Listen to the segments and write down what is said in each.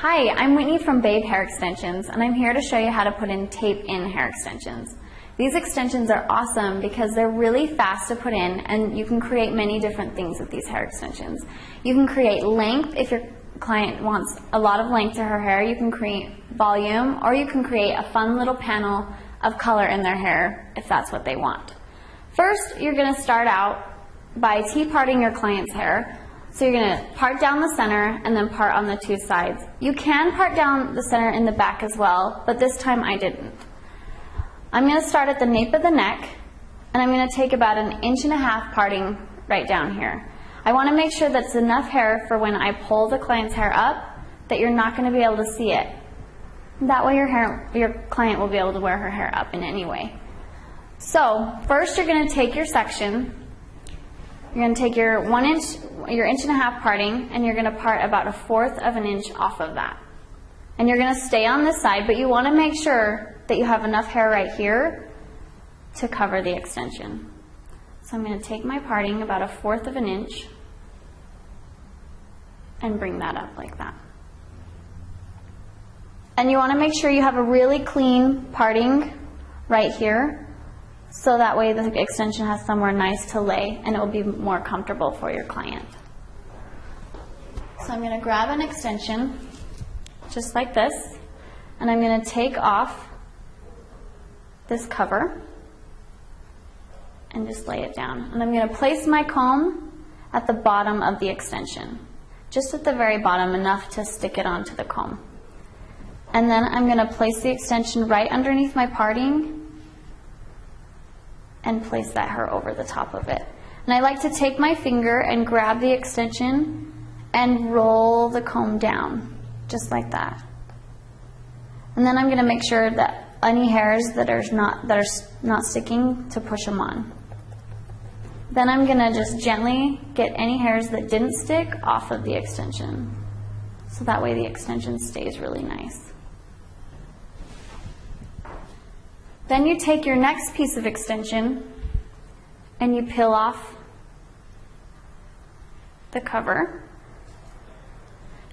Hi, I'm Whitney from Babe Hair Extensions, and I'm here to show you how to put in tape-in hair extensions. These extensions are awesome because they're really fast to put in, and you can create many different things with these hair extensions. You can create length if your client wants a lot of length to her hair. You can create volume, or you can create a fun little panel of color in their hair if that's what they want. First, you're going to start out by T-parting your client's hair. So you're going to part down the center and then part on the two sides. You can part down the center in the back as well, but this time I didn't. I'm going to start at the nape of the neck, and I'm going to take about 1.5 inches parting right down here. I want to make sure that's enough hair for when I pull the client's hair up that you're not going to be able to see it. That way your client will be able to wear her hair up in any way. So first you're going to take your section. You're going to take your 1 inch parting, and you're going to part about 1/4 of an inch off of that. And you're going to stay on this side, but you want to make sure that you have enough hair right here to cover the extension. So I'm going to take my parting about 1/4 of an inch and bring that up like that. And you want to make sure you have a really clean parting right here, so that way the extension has somewhere nice to lay and it will be more comfortable for your client. So I'm going to grab an extension just like this, and I'm going to take off this cover and just lay it down. And I'm going to place my comb at the bottom of the extension, just at the very bottom, enough to stick it onto the comb. And then I'm going to place the extension right underneath my parting and place that hair over the top of it. And I like to take my finger and grab the extension and roll the comb down, just like that. And then I'm going to make sure that any hairs that are not sticking, to push them on. Then I'm going to just gently get any hairs that didn't stick off of the extension, so that way the extension stays really nice. Then you take your next piece of extension and you peel off the cover,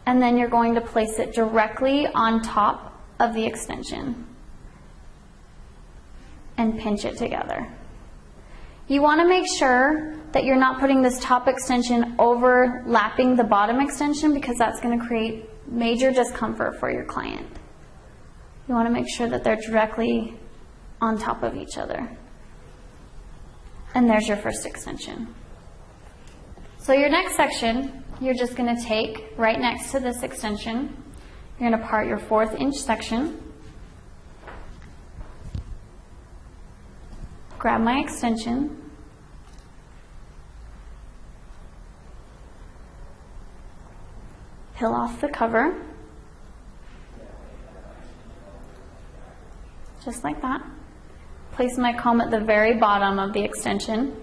and then you're going to place it directly on top of the extension and pinch it together. You want to make sure that you're not putting this top extension overlapping the bottom extension, because that's going to create major discomfort for your client. You want to make sure that they're directly on top of each other. And there's your first extension. So your next section, you're just going to take right next to this extension. You're going to part your 1/4 inch section. Grab my extension. Peel off the cover. Just like that. Place my comb at the very bottom of the extension.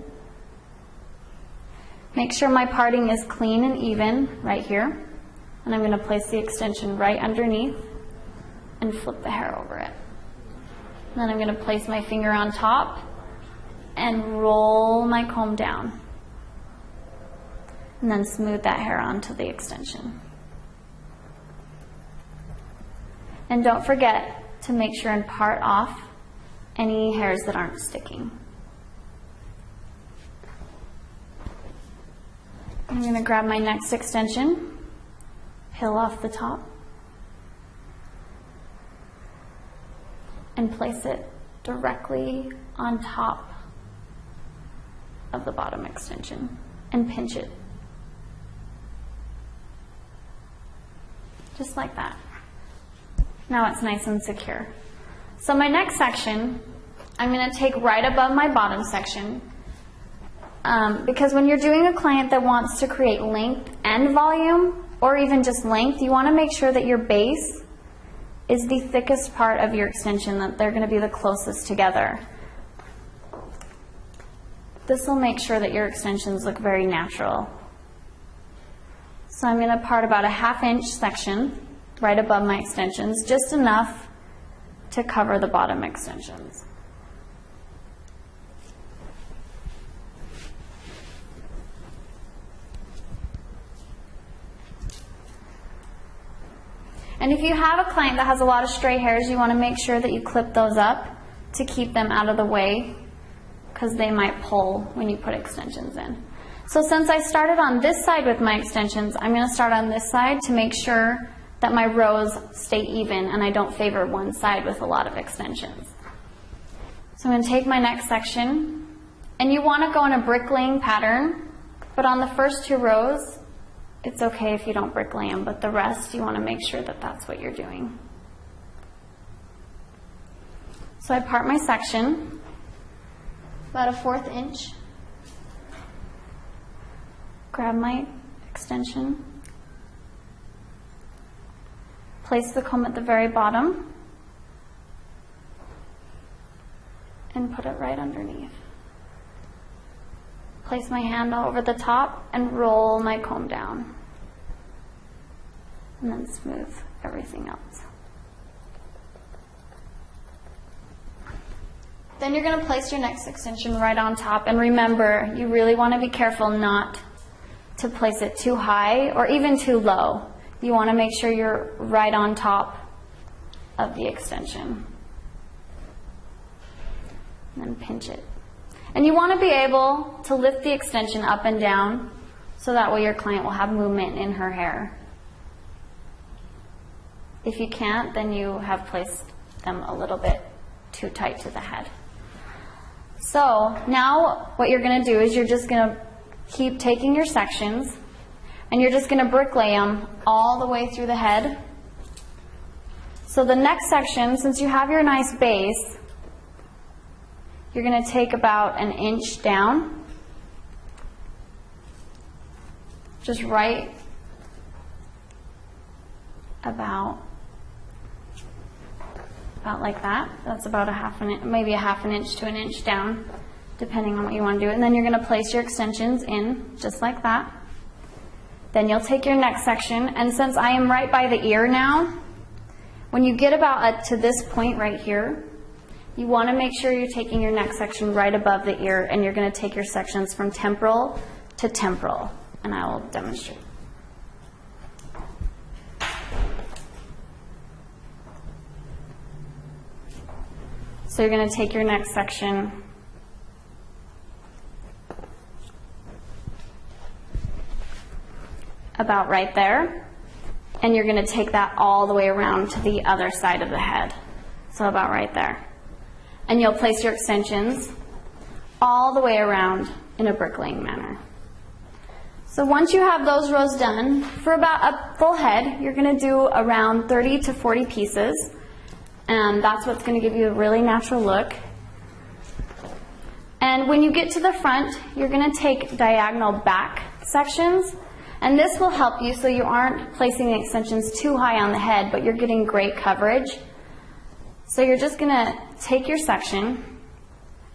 Make sure my parting is clean and even right here. And I'm going to place the extension right underneath and flip the hair over it. And then I'm going to place my finger on top and roll my comb down. And then smooth that hair onto the extension. And don't forget to make sure and part off any hairs that aren't sticking. I'm going to grab my next extension, peel off the top, and place it directly on top of the bottom extension and pinch it. Just like that. Now it's nice and secure. So my next section, I'm going to take right above my bottom section, because when you're doing a client that wants to create length and volume, or even just length, you want to make sure that your base is the thickest part of your extension, that they're going to be the closest together. This will make sure that your extensions look very natural. So I'm going to part about 1/2 inch section right above my extensions, just enough to cover the bottom extensions. And if you have a client that has a lot of stray hairs, you want to make sure that you clip those up to keep them out of the way, because they might pull when you put extensions in. So since I started on this side with my extensions, I'm going to start on this side to make sure that my rows stay even and I don't favor one side with a lot of extensions. So I'm going to take my next section, and you want to go in a bricklaying pattern, but on the first 2 rows, it's okay if you don't bricklay them, but the rest you want to make sure that that's what you're doing. So I part my section about a 1/4 inch, grab my extension, place the comb at the very bottom, and put it right underneath. Place my hand all over the top and roll my comb down, and then smooth everything else. Then you're going to place your next extension right on top, and remember, you really want to be careful not to place it too high or even too low. You want to make sure you're right on top of the extension. And then pinch it. And you want to be able to lift the extension up and down so that way your client will have movement in her hair. If you can't, then you have placed them a little bit too tight to the head. So now what you're going to do is you're just going to keep taking your sections and you're just going to bricklay them all the way through the head. So the next section, since you have your nice base, you're going to take about 1 inch down, just right about like that. That's about maybe a 1/2 inch to 1 inch down, depending on what you want to do. And then you're going to place your extensions in just like that. Then you'll take your next section, and since I am right by the ear now, when you get about to this point right here, you want to make sure you're taking your next section right above the ear, and you're going to take your sections from temporal to temporal, and I will demonstrate. So you're going to take your next section about right there, and you're going to take that all the way around to the other side of the head, so about right there. And you'll place your extensions all the way around in a bricklaying manner. So once you have those rows done, for about a full head, you're going to do around 30 to 40 pieces, and that's what's going to give you a really natural look. And when you get to the front, you're going to take diagonal back sections, and this will help you so you aren't placing the extensions too high on the head, but you're getting great coverage. So you're just going to take your section,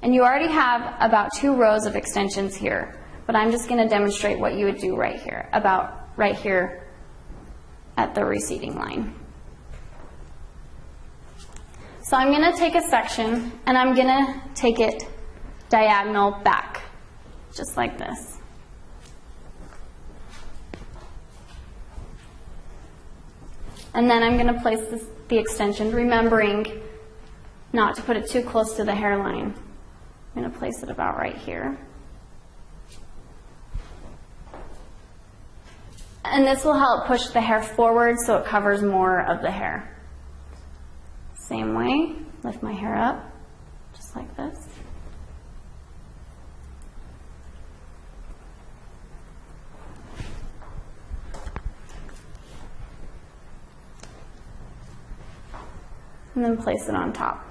and you already have about 2 rows of extensions here, but I'm just going to demonstrate what you would do right here, about right here at the receding line. So I'm going to take a section, and I'm going to take it diagonal back, just like this. And then I'm going to place the extension, remembering not to put it too close to the hairline. I'm going to place it about right here. And this will help push the hair forward so it covers more of the hair. Same way, lift my hair up, just like this. And then place it on top.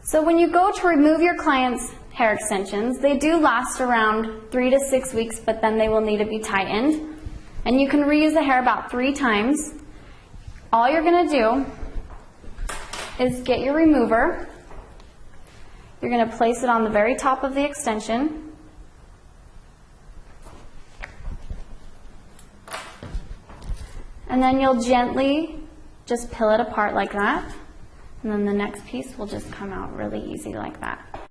So when you go to remove your client's hair extensions, they do last around 3 to 6 weeks, but then they will need to be tightened. And you can reuse the hair about 3 times. All you're going to do is get your remover. You're going to place it on the very top of the extension. And then you'll gently just peel it apart like that. And then the next piece will just come out really easy like that.